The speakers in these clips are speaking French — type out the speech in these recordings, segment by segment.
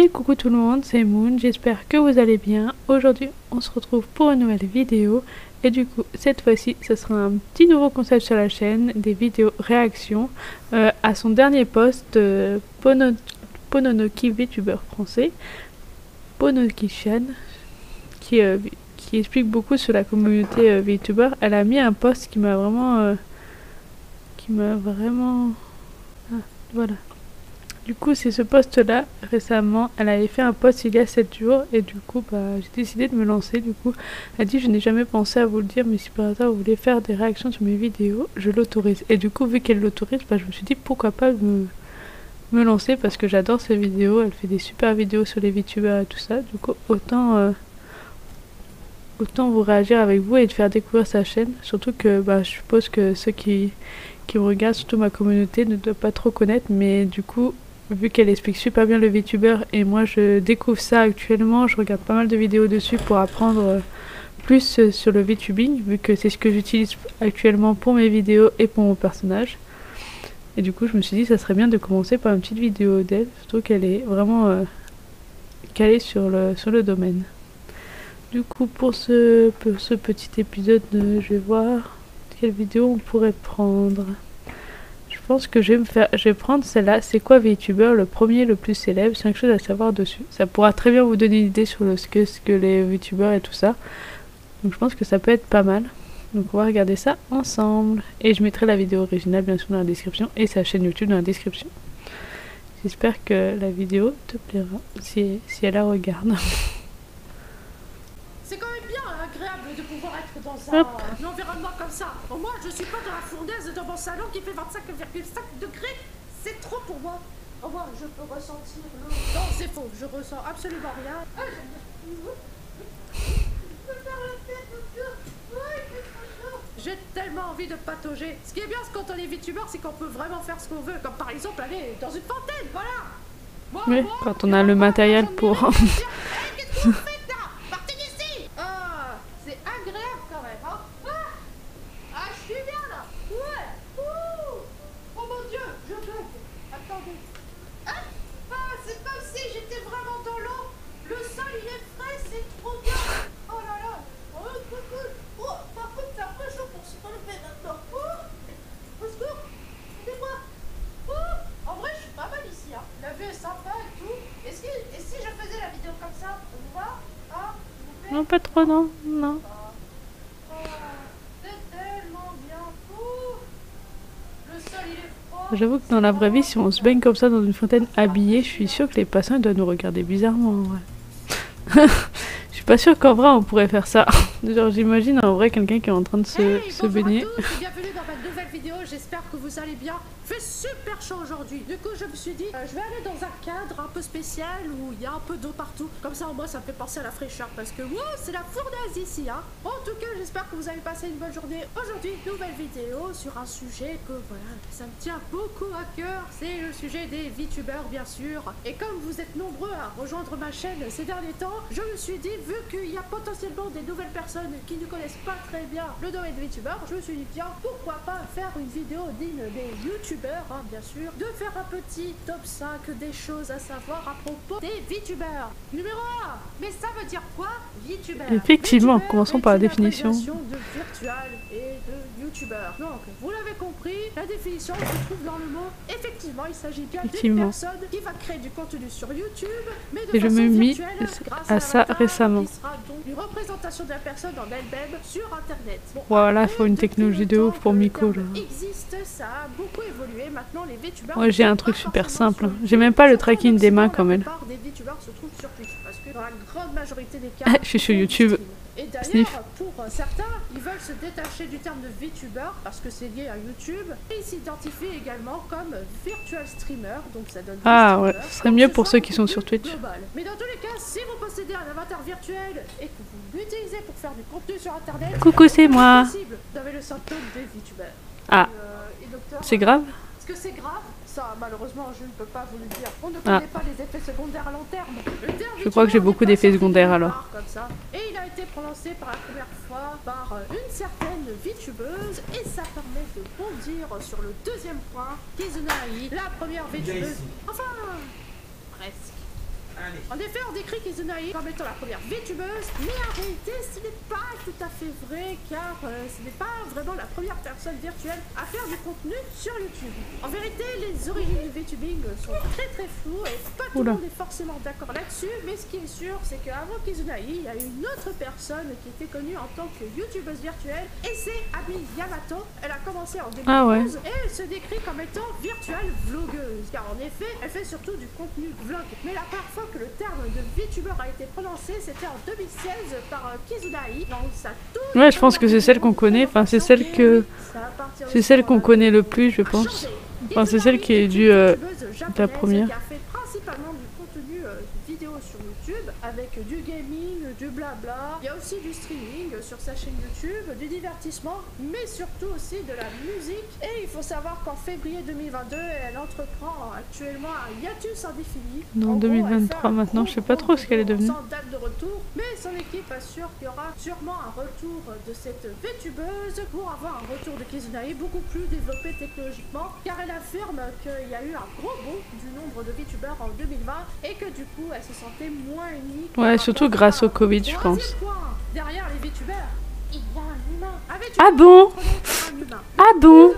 Et coucou tout le monde, c'est Moon, j'espère que vous allez bien. Aujourd'hui on se retrouve pour une nouvelle vidéo. Et du coup cette fois-ci ce sera un petit nouveau concept sur la chaîne, des vidéos réactions à son dernier post Pononoki VTuber français, Pononoki-chan, qui explique beaucoup sur la communauté VTuber. Elle a mis un post qui m'a vraiment voilà. Du coup, c'est ce post-là, récemment, elle avait fait un post il y a 7 jours, et du coup, j'ai décidé de me lancer. Du coup, elle dit, je n'ai jamais pensé à vous le dire, mais si par hasard vous voulez faire des réactions sur mes vidéos, je l'autorise. Et du coup, vu qu'elle l'autorise, je me suis dit, pourquoi pas me lancer, parce que j'adore ses vidéos, elle fait des super vidéos sur les VTubers et tout ça. Du coup, autant vous réagir avec vous et de faire découvrir sa chaîne. Surtout que je suppose que ceux qui me regardent, surtout ma communauté, ne doivent pas trop connaître, mais du coup, vu qu'elle explique super bien le VTuber et moi je découvre ça actuellement, je regarde pas mal de vidéos dessus pour apprendre plus sur le VTubing, vu que c'est ce que j'utilise actuellement pour mes vidéos et pour mon personnage. Et du coup je me suis dit ça serait bien de commencer par une petite vidéo d'elle, surtout qu'elle est vraiment calée sur le domaine. Du coup pour ce petit épisode, je vais voir quelle vidéo on pourrait prendre. Je pense que je vais prendre celle-là. C'est quoi VTuber, le premier, le plus célèbre? 5 choses à savoir dessus. Ça pourra très bien vous donner une idée sur ce que les VTubers et tout ça. Donc je pense que ça peut être pas mal. Donc on va regarder ça ensemble. Et je mettrai la vidéo originale bien sûr dans la description et sa chaîne YouTube dans la description. J'espère que la vidéo te plaira si elle la regarde. C'est quand même bien agréable de pouvoir être dans un environnement comme ça. Au moins, je suis pas dans la fournaise de mon salon qui fait 25,5 degrés. C'est trop pour moi. Au moins, je peux ressentir l'eau. Non, c'est faux. Je ressens absolument rien. Ah, j'ai tellement envie de patauger. Ce qui est bien quand on est VTuber, c'est qu'on peut vraiment faire ce qu'on veut. Comme par exemple aller dans une fontaine, voilà. Oui, quand on a le matériel pour... Non, pas trop, non. J'avoue que dans la vraie vie, si on se baigne comme ça dans une fontaine habillée, je suis sûre que les passants doivent nous regarder bizarrement en vrai. Je suis pas sûre qu'en vrai on pourrait faire ça. Genre j'imagine en vrai quelqu'un qui est en train de se baigner. Bienvenue dans ma nouvelle vidéo, j'espère que vous allez bien. Il fait super chaud aujourd'hui. Du coup je me suis dit, je vais aller dans un cadre un peu spécial où il y a un peu d'eau partout. Comme ça au moins ça me fait penser à la fraîcheur parce que wow, c'est la fournaise ici hein. En tout cas j'espère que vous avez passé une bonne journée. Aujourd'hui nouvelle vidéo sur un sujet que voilà, ça me tient beaucoup à cœur. C'est le sujet des VTubers bien sûr. Et comme vous êtes nombreux à rejoindre ma chaîne ces derniers temps, je me suis dit vu qu'il y a potentiellement des nouvelles personnes qui ne connaissent pas très bien le domaine des VTubers, je me suis dit tiens pourquoi pas faire une vidéo digne des YouTubers hein, bien sûr, de faire un petit top 5 des choses à savoir à propos des VTubers. Numéro 1, mais ça veut dire quoi VTuber? Effectivement, commençons par la définition. De virtual et de YouTuber. Donc, vous l'avez compris, la définition se trouve dans le mot. Effectivement, il s'agit bien d'une personne qui va créer du contenu sur YouTube, mais de façon virtuelle, grâce à ça récemment. Qui sera donc une représentation de la personne en elle-même sur Internet. Bon, voilà, il faut une technologie de ouf pour Miko. Existe, ça a beaucoup évolué. Maintenant, les VTubers. Moi, j'ai un truc super simple. J'ai même pas le tracking des mains quand même. La plupart des VTubers se trouvent sur Twitch parce que dans la grande majorité des cas, je suis sur YouTube. Et d'ailleurs, pour certains, ils veulent se détacher du terme de VTuber parce que c'est lié à YouTube et ils s'identifient également comme virtual streamer, donc ça donne ouais, ce serait mieux pour ceux qui sont sur Twitch. Global. Mais dans tous les cas, si vous possédez un avatar virtuel et que vous l'utilisez pour faire du contenu sur Internet, coucou, c'est moi. Vous avez le symptôme des VTubers. Ah, c'est grave? Est-ce que c'est grave? Ça, malheureusement, je ne peux pas vous le dire. On ne connaît pas les effets secondaires à long terme. Je crois que j'ai beaucoup d'effets secondaires alors. Comme ça. Et il a été prononcé par la première fois par une certaine VTubeuse et ça permet de bondir sur le deuxième point, Kizunai, la première VTubeuse. Enfin, presque. En effet, on décrit Kizunai comme étant la première VTubeuse, mais en réalité, ce n'est pas tout à fait vrai, car ce n'est pas vraiment la première personne virtuelle à faire du contenu sur YouTube. En vérité, les origines du VTubing sont très floues et pas tout le monde est forcément d'accord là-dessus, mais ce qui est sûr, c'est qu'avant Kizunai, il y a une autre personne qui était connue en tant que YouTubeuse virtuelle, et c'est Abi Yamato. Elle a commencé en 2012 et elle se décrit comme étant virtuelle vlogueuse, car en effet, elle fait surtout du contenu vlog. Mais la première fois que le terme de VTuber a été prononcé, c'était en 2016 par Kizunai dans sa toute Ouais, je pense que c'est celle qu'on connaît, enfin c'est celle que... C'est celle qu'on connaît le plus, je pense. Enfin, c'est celle qui est due de la première. Qui a fait principalement du contenu vidéo sur YouTube, avec du gaming, du blabla. Il y a aussi du streaming sur sa chaîne YouTube, du divertissement, mais surtout aussi de la musique. Et il faut savoir qu'en février 2022, elle entreprend actuellement un hiatus indéfini. En 2023 maintenant, je sais pas trop ce qu'elle est devenue. Sans date de retour, mais son équipe assure qu'il y aura sûrement un retour de cette VTubeuse pour avoir un retour de Kizunai beaucoup plus développé technologiquement, car elle affirme qu'il y a eu un gros bond du nombre de VTubers en 2020 et que du coup elle se sentait moins unique. Ouais, surtout grâce au Covid, je pense. Point, derrière les VTubers, il y a un humain. Ah bon? Ah bon?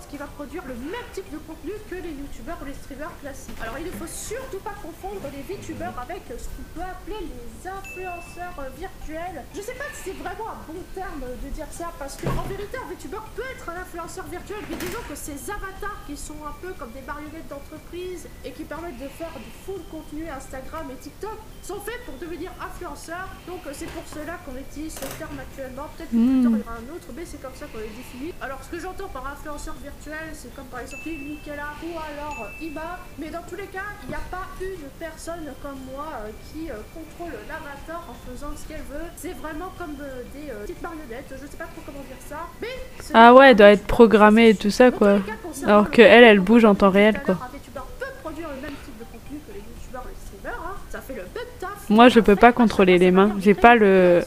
Qui va produire le même type de contenu que les youtubeurs ou les streamers classiques. Alors il ne faut surtout pas confondre les VTubers avec ce qu'on peut appeler les influenceurs virtuels. Je sais pas si c'est vraiment un bon terme de dire ça, parce que en vérité un VTuber peut être un influenceur virtuel, mais disons que ces avatars qui sont un peu comme des marionnettes d'entreprise et qui permettent de faire du full contenu Instagram et TikTok sont faits pour devenir influenceurs. Donc c'est pour cela qu'on utilise ce terme actuellement. Peut-être que plus tard il y aura un autre, mais c'est comme ça qu'on les définit. Alors ce que j'entends par influenceur virtuel, c'est comme par exemple Michaela ou alors Iba, mais dans tous les cas, il n'y a pas une personne comme moi qui contrôle l'avatar en faisant ce qu'elle veut. C'est vraiment comme des petites marionnettes, je sais pas trop comment dire ça, mais ah ouais, elle doit être programmée et tout ça quoi. Alors que elle bouge en temps réel quoi. Un VTuber peut produire le même type de contenu que les youtubeurs ou les streamers, hein. Ça fait le même taf. Moi je peux pas contrôler les mains, j'ai pas le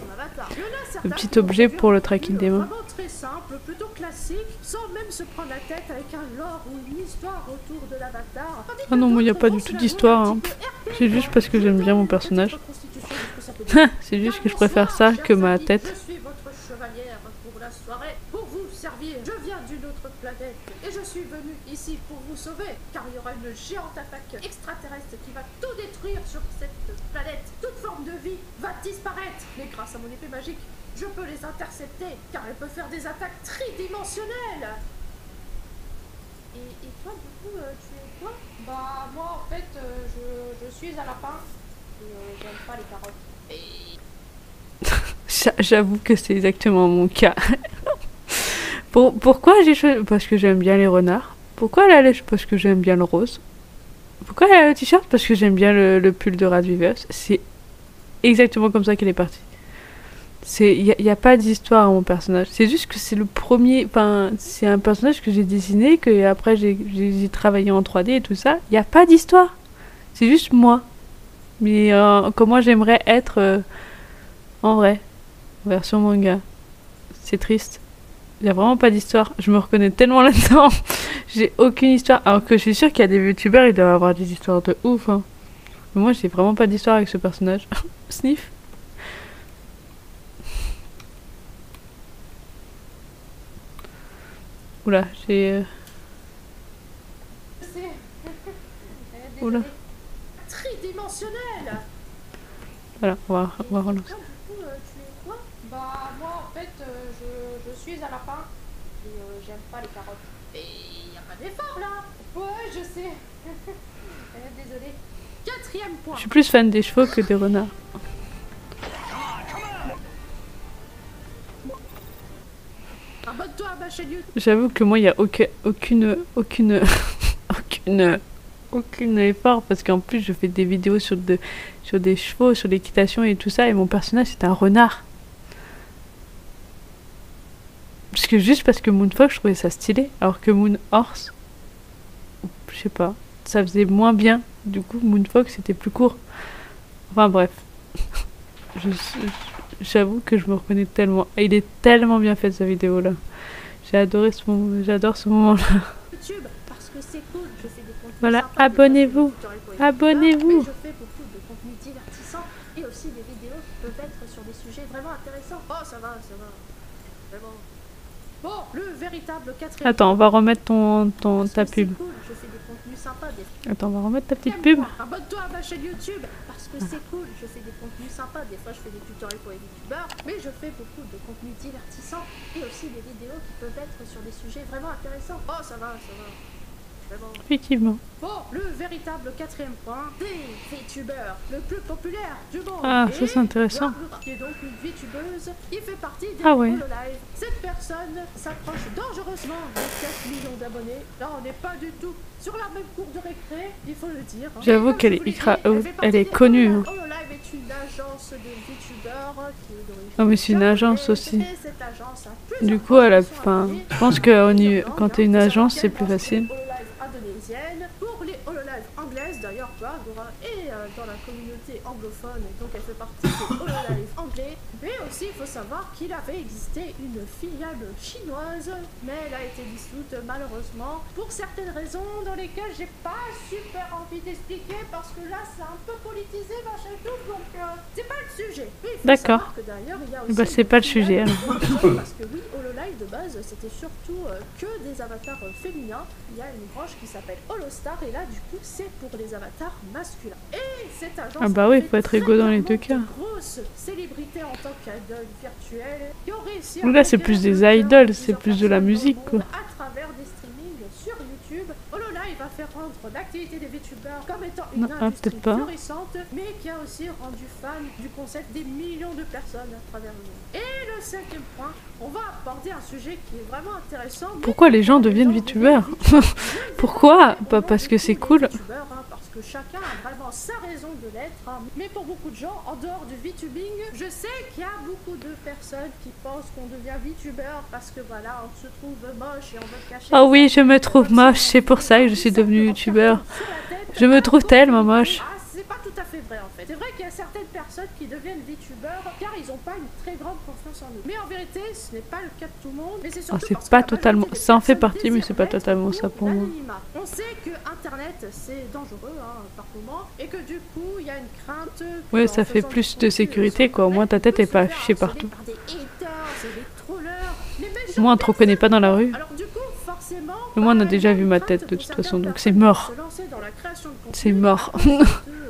petit objet pour le tracking des mains. Très simple, plutôt classique, sans même se prendre la tête avec un lore ou une histoire autour de l'avatar. Ah non, moi il n'y a pas du tout d'histoire, hein. C'est juste parce que j'aime bien mon personnage. C'est juste que je préfère ça que ma tête. Je suis votre chevalière pour la soirée, pour vous servir. Je viens d'une autre planète et je suis venu ici pour vous sauver, car il y aura une géante attaque extraterrestre qui va tout détruire sur cette planète. Toute forme de vie va disparaître, mais grâce à mon épée magique, je peux les intercepter, car elle peut faire des attaques tridimensionnelles. Et toi, du coup, tu es quoi? Bah, moi, en fait, je suis un lapin. Et j'aime pas les carottes. J'avoue que c'est exactement mon cas. Pourquoi j'ai choisi? Parce que j'aime bien les renards. Pourquoi elle a les... Parce que j'aime bien le rose. Pourquoi elle a le t-shirt? Parce que j'aime bien le pull de Radviverse. C'est exactement comme ça qu'elle est partie. Il n'y a pas d'histoire à mon personnage. C'est juste que c'est le premier... Enfin, c'est un personnage que j'ai dessiné, que après j'ai travaillé en 3D et tout ça. Il n'y a pas d'histoire. C'est juste moi. Mais comment j'aimerais être en vrai. En version manga. C'est triste. Il n'y a vraiment pas d'histoire. Je me reconnais tellement là-dedans. J'ai aucune histoire. Alors que je suis sûre qu'il y a des youtubeurs, ils doivent avoir des histoires de ouf. Hein. Mais moi, j'ai vraiment pas d'histoire avec ce personnage. Sniff. Oula, j'ai... Oula. Tridimensionnel. Voilà, on va relancer. Du coup, tu es quoi? Bah, moi, en fait, je suis un lapin. Et j'aime pas les carottes. Et y a pas d'effort, là. Ouais, je sais. Désolée. 4e point. Je suis plus fan des chevaux que des renards. Abonne-toi à ma chaîne YouTube. J'avoue que moi, il n'y a aucune effort parce qu'en plus, je fais des vidéos sur des chevaux, sur l'équitation et tout ça, et mon personnage, c'est un renard. Parce que Moonfox, je trouvais ça stylé, alors que Moon Horse, je sais pas, ça faisait moins bien. Du coup, Moonfox, c'était plus court. Enfin bref. J'avoue que je me reconnais tellement. Et il est tellement bien fait, sa vidéo là. J'adore ce moment-là. YouTube, parce que c'est cool, je fais des contenu Voilà, sympa, des fois, je fais des abonnez-vous. tutoriels pour les youtubeurs, Abonnez-vous. mais je fais beaucoup de contenu divertissant et aussi des vidéos qui peuvent être sur des sujets vraiment intéressants. Oh, ça va, vraiment. Bon, le véritable quatrième. Attends, on va remettre ta C'est pub. cool, je fais des contenus sympas, des Attends, on va remettre ta petite pub. abonne-toi à ma chaîne YouTube parce que c'est cool, je fais des contenus sympas, des fois je fais des tutoriels pour les youtubeurs, mais je fais beaucoup de contenus divertissants et aussi des vidéos qui peuvent être sur des sujets vraiment intéressants. Oh, ça va, vraiment. Effectivement. Bon, le véritable quatrième point, des VTubers, le plus populaire du monde. Ah, Et ça c'est intéressant. Laura, qui est donc une VTubeuse, qui fait partie des Ah ouais. Hololive. Cette personne s'approche dangereusement des 4 millions d'abonnés. Là, on n'est pas du tout sur la même cour de récré, il faut le dire. J'avoue Et comme qu'elle je est vous l'ai icra- dit, elle fait elle est partie des connue, Hololive. hein. Hololive est une agence de VTubers qui est d'origine Non mais c'est une agence japonaise, aussi. et cette agence a plusieurs Du coup, elle a, formations à donner. je pense que quand t'es une agence, c'est plus facile. Hololive indonésienne, pour les Hololive anglaises d'ailleurs, toi, Laura, et dans la communauté anglophone, donc elle fait partie des Hololive anglais. Mais aussi, il faut savoir qu'il avait existé une filiale chinoise, mais elle a été dissoute malheureusement pour certaines raisons dans lesquelles j'ai pas super envie d'expliquer parce que là c'est un peu politisé machin et tout, donc c'est pas le sujet. Mais il faut D'accord. savoir que d'ailleurs il y a Bah, aussi c'est une pas le filiale sujet, alors. de parce que oui, Hololive de base c'était surtout que des avatars féminins. Il y a une branche qui s'appelle Holostar et là du coup c'est pour les avatars masculins. Et cette agence Ah bah oui, a il faut être égaux dans les deux cas. Grosse célébrité en tant qu'idole virtuelle qui ont réussi Là, c'est plus des idoles, c'est plus de la musique, quoi. à travers des streamings sur YouTube. Hololive va faire rendre l'activité des VTubers comme étant une Non, industrie peut-être pas. florissante, mais qui a aussi rendu fan du concept des millions de personnes à travers le monde. Et le cinquième point, on va aborder un sujet qui est vraiment intéressant. mais Pourquoi les gens deviennent VTubers? Pourquoi? Pas parce que c'est cool. Parce que chacun a vraiment sa raison de l'être. Mais pour beaucoup de gens, en dehors du VTubing, je sais qu'il y a beaucoup de personnes qui pensent qu'on devient VTuber parce que voilà, on se trouve moche et on veut cacher. Oh oui, je me trouve moche, c'est pour ça que je suis devenue youtubeur. Je me trouve tellement moche. Ah, c'est pas tout à fait vrai en fait. C'est vrai qu'il y a certaines personnes qui deviennent VTubers car ils n'ont pas une très grande confiance en eux. Mais en vérité, ce n'est pas le cas de tout le monde. Mais c'est surtout c'est parce que pas la majorité totalement- des ça en fait personnes partie, mais c'est pas désirent totalement mettre ça pour moi. l'anonymat. On sait que Internet c'est dangereux par moment et que du coup il y a une crainte. Ouais, qu'en ça fait faisant du plus de contenu sécurité, sur quoi. Au moins, ta tête peut est pas se faire affichée harceler partout. par des haters et des trollers, les méchants Moi, on te reconnaît pas dans la rue. alors du coup, forcément, Mais moi, on a il y déjà vu une ma crainte tête, de pour toute certaines façon, donc personnes c'est mort. de se lancer dans la création de contenu C'est mort. à cause de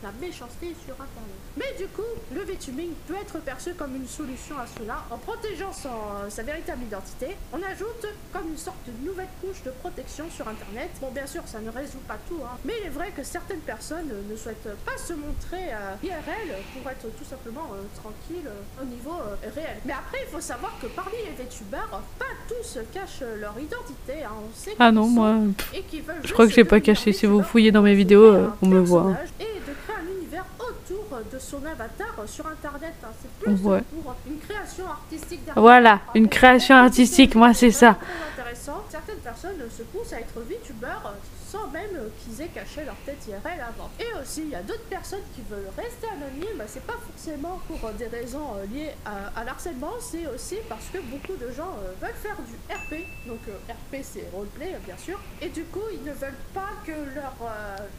la méchanceté sur Internet. Mais du coup, le VTubing peut être perçu comme une solution à cela en protégeant sa véritable identité. On ajoute comme une sorte de nouvelle couche de protection sur Internet. Bon, bien sûr, ça ne résout pas tout, mais il est vrai que certaines personnes ne souhaitent pas se montrer IRL pour être tout simplement tranquille au niveau réel. Mais après, il faut savoir que parmi les VTubers, pas tous cachent leur identité. On sait Ah qu'ils non, sont moi, et qui veulent je crois que juste j'ai pas devenir caché. Si vous VTubers fouillez dans mes pour vidéos, créer un on me voit. personnage et de créer un univers autour de son avatar sur Internet. C'est plus Ouais. pour une création artistique derrière. Voilà, une création artistique, moi, c'est ça. Très intéressant. Certaines personnes se poussent à être VTubers sans même qu'ils aient caché leur tête IRL avant. Et aussi, il y a d'autres personnes qui veulent rester anonymes. C'est pas forcément pour des raisons liées à l'harcèlement, c'est aussi parce que beaucoup de gens veulent faire du RP. Donc RP, c'est roleplay, bien sûr. Et du coup, ils ne veulent pas que leur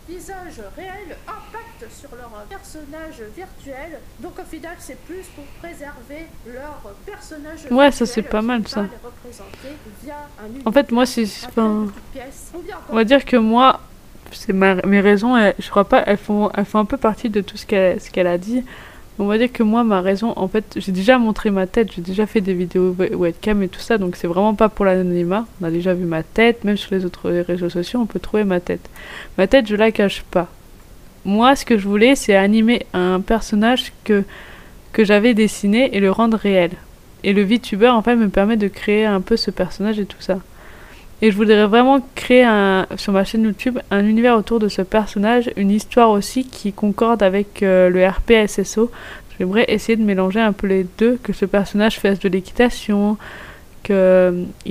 visage réel impacte sur leur personnage virtuel. Donc au final, c'est plus pour préserver leur personnage Ouais, ça, c'est virtuel, pas mal, pas ça. les représenter via un En fait, moi, c'est... univers, Enfin, un petite pièce, ou bien on va dire que moi, mes raisons, je crois pas, elles font un peu partie de tout ce qu'elle a dit. On va dire que moi, ma raison, en fait, j'ai déjà montré ma tête, j'ai déjà fait des vidéos webcam et tout ça, donc c'est vraiment pas pour l'anonymat. On a déjà vu ma tête, même sur les autres réseaux sociaux, on peut trouver ma tête. Ma tête, je la cache pas. Moi, ce que je voulais, c'est animer un personnage que j'avais dessiné et le rendre réel. Et le VTuber, en fait, me permet de créer un peu ce personnage et tout ça. Et je voudrais vraiment créer sur ma chaîne YouTube un univers autour de ce personnage, une histoire aussi qui concorde avec le RP SSO. J'aimerais essayer de mélanger un peu les deux, que ce personnage fasse de l'équitation, qu'il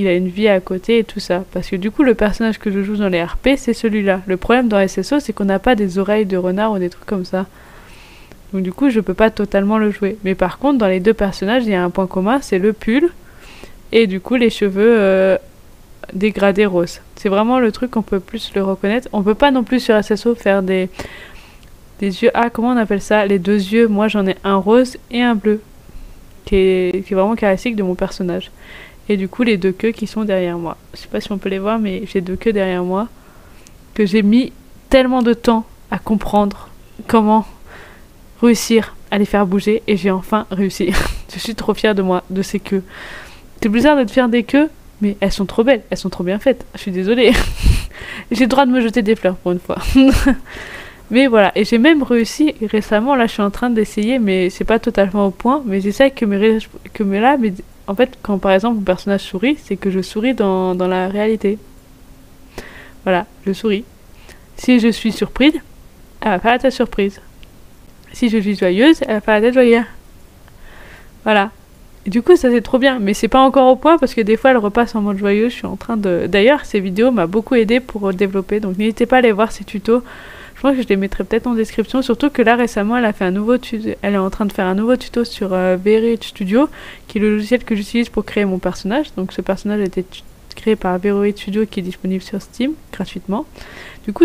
a une vie à côté et tout ça. Parce que du coup, le personnage que je joue dans les RP, c'est celui-là. Le problème dans SSO, c'est qu'on n'a pas des oreilles de renard ou des trucs comme ça. Donc du coup, je peux pas totalement le jouer. Mais par contre, dans les deux personnages, il y a un point commun, c'est le pull. Et du coup, les cheveux dégradé rose. C'est vraiment le truc qu'on peut plus le reconnaître. On peut pas non plus sur SSO faire des yeux... Ah, comment on appelle ça? Les deux yeux, moi j'en ai un rose et un bleu. Qui est vraiment caractéristique de mon personnage. Et du coup, les deux queues qui sont derrière moi. Je sais pas si on peut les voir, mais j'ai deux queues derrière moi. Que j'ai mis tellement de temps à comprendre comment réussir à les faire bouger. Et j'ai enfin réussi. Je suis trop fière de moi, de ces queues. C'est bizarre de te faire des queues, mais elles sont trop belles. Elles sont trop bien faites. Je suis désolée. J'ai le droit de me jeter des fleurs pour une fois. Mais voilà, et j'ai même réussi récemment, là je suis en train d'essayer, mais c'est pas totalement au point, mais j'essaie mais en fait, quand par exemple mon personnage sourit, c'est que je souris dans la réalité. Voilà, je souris. Si je suis surprise, elle va faire la tête surprise. Si je suis joyeuse, elle va faire la tête joyeuse. Voilà. Et du coup, ça c'est trop bien, mais c'est pas encore au point parce que des fois elle repasse en mode joyeux. Je suis en train de... D'ailleurs, ces vidéos m'ont beaucoup aidé pour développer, donc n'hésitez pas à aller voir ces tutos. Je pense que je les mettrai peut-être en description, surtout que là récemment elle a fait un nouveau tuto, elle est en train de faire un nouveau tuto sur Veroid Studio, qui est le logiciel que j'utilise pour créer mon personnage. Donc ce personnage a été créé par Veroid Studio qui est disponible sur Steam gratuitement. Du coup,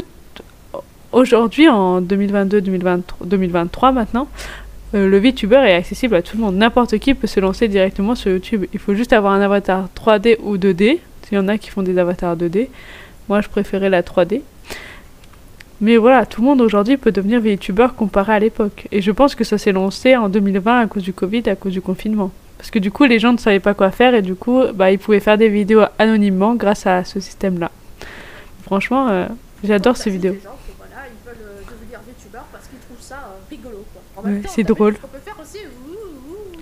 aujourd'hui en 2023 maintenant, le VTuber est accessible à tout le monde. N'importe qui peut se lancer directement sur YouTube. Il faut juste avoir un avatar 3D ou 2D. Il y en a qui font des avatars 2D. Moi je préférais la 3D. Mais voilà, tout le monde aujourd'hui peut devenir VTuber comparé à l'époque. Et je pense que ça s'est lancé en 2020 à cause du Covid, à cause du confinement. Parce que du coup, les gens ne savaient pas quoi faire et du coup, ils pouvaient faire des vidéos anonymement grâce à ce système-là. Franchement, j'adore ces vidéos. Des gens qui, voilà, ils veulent devenir VTuber parce qu'ils trouvent ça rigolo, quoi. Ouais, c'est drôle. On peut faire aussi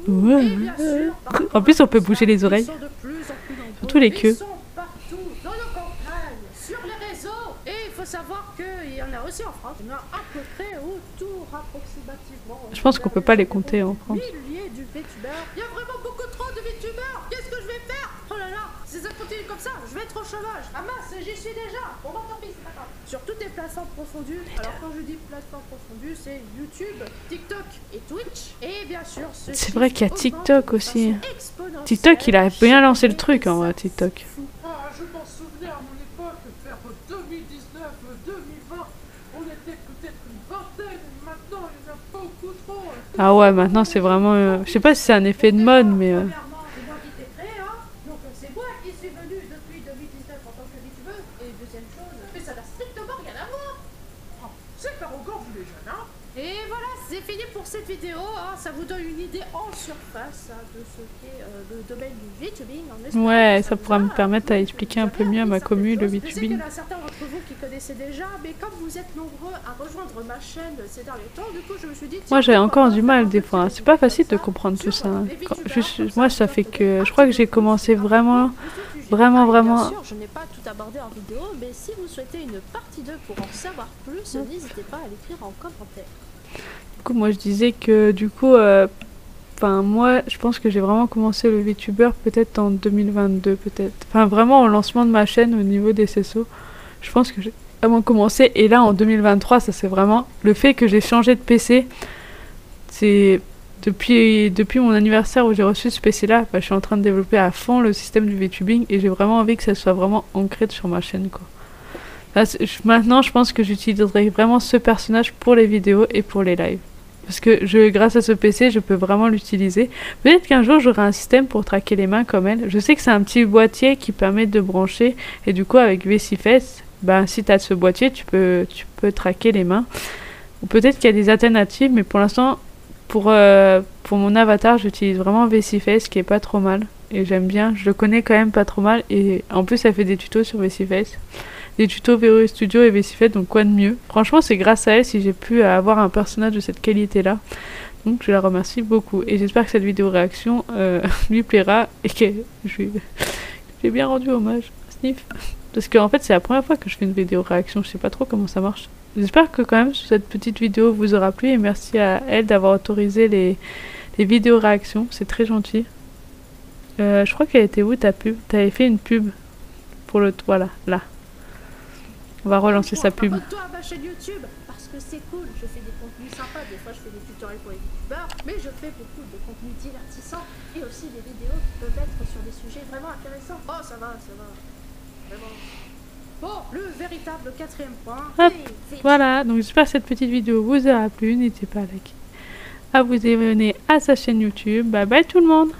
Ouais. et bien sûr, En plus, on peut bouger les oreilles. Ils sont de plus en plus nombreux. Surtout les queues. Ils sont partout, dans nos campagnes, sur les réseaux. Et il faut savoir qu'il y en a aussi en France. Il y en a à peu près autour, approximativement. Je pense qu'on peut pas les compter en France. Milliers de VTubers. Il y a vraiment beaucoup trop de VTubers. Qu'est-ce que je vais faire? Oh là là, si ça continue comme ça, je vais être au chômage. Ah mince, j'y suis déjà. Bon bah tant pis, c'est pas grave. Sur toutes les plateformes confondues. Alors quand je dis plateformes confondues, c'est YouTube, TikTok et Twitch. Et bien sûr, c'est vrai qu'il y a TikTok aussi. TikTok, il a bien lancé le truc en vrai, TikTok. Ah, je m'en souviens à mon époque, vers 2019, 2020, on était peut-être une vingtaine, maintenant il y en a beaucoup trop. Ah ouais, maintenant c'est vraiment... je sais pas si c'est un effet de mode, mais... Premièrement, c'est moi qui t'ai créé, hein. Donc c'est moi qui suis venu depuis 2019 en tant que VTubeuse. Et deuxième chose, mais ça n'a strictement rien à voir. Oh, c'est pas encore vous les jeunes, hein. Et voilà, c'est fini pour cette vidéo, hein. Ça vous donne une idée en surface de ce qu'est le domaine du VTubing. Ouais, ça pourra me permettre à expliquer un peu mieux à ma commu le VTubing. Je sais qu'il y en a certains d'entre vous qui connaissaient déjà, mais comme vous êtes nombreux à rejoindre ma chaîne ces derniers temps, du coup je me suis dit... Moi j'ai encore du mal des fois, hein. C'est pas facile de comprendre tout ça. Hein. Moi ça fait que... Je crois que j'ai commencé vraiment... Bien sûr, je n'ai pas tout abordé en vidéo, mais si vous souhaitez une partie 2 pour en savoir plus, n'hésitez pas à l'écrire en commentaire. Du coup, moi je disais que du coup, moi je pense que j'ai vraiment commencé le VTuber peut-être en 2022, peut-être. Enfin, vraiment au lancement de ma chaîne au niveau des SSO. Je pense que j'ai vraiment commencé. Et là en 2023, ça c'est vraiment le fait que j'ai changé de PC. C'est depuis mon anniversaire où j'ai reçu ce PC là, je suis en train de développer à fond le système du VTubing et j'ai vraiment envie que ça soit vraiment ancré sur ma chaîne, quoi. Là, maintenant, je pense que j'utiliserai vraiment ce personnage pour les vidéos et pour les lives. Parce que grâce à ce PC, je peux vraiment l'utiliser. Peut-être qu'un jour, j'aurai un système pour traquer les mains comme elle. Je sais que c'est un petit boîtier qui permet de brancher. Et du coup, avec VSiFace, si tu as ce boîtier, tu peux traquer les mains. Ou peut-être qu'il y a des alternatives, mais pour l'instant, pour mon avatar, j'utilise vraiment VSiFace, qui est pas trop mal. Et j'aime bien, je le connais quand même pas trop mal. Et en plus, ça fait des tutos sur VSiFace. Des tutos Veroid Studio et VSiFace, donc quoi de mieux. Franchement, c'est grâce à elle si j'ai pu avoir un personnage de cette qualité-là. Donc je la remercie beaucoup. Et j'espère que cette vidéo réaction lui plaira et que j'ai bien rendu hommage à Sniff. Parce qu'en fait, c'est la première fois que je fais une vidéo réaction. Je sais pas trop comment ça marche. J'espère que quand même cette petite vidéo vous aura plu. Et merci à elle d'avoir autorisé les vidéos réactions. C'est très gentil. Je crois qu'elle était où ta pub? T'avais fait une pub pour le... Voilà, là. On va relancer sa pub. Abonne-toi à ma chaîne YouTube parce que c'est cool. Je fais des contenus sympas. Des fois, je fais des tutoriels pour les youtubeurs, mais je fais beaucoup de contenus divertissants et aussi des vidéos qui peuvent être sur des sujets vraiment intéressants. Oh, ça va, ça va. Bon, le véritable quatrième point. Hop, voilà, donc j'espère que cette petite vidéo vous aura plu. N'hésitez pas à liker, à vous abonner à sa chaîne YouTube. Bye bye tout le monde.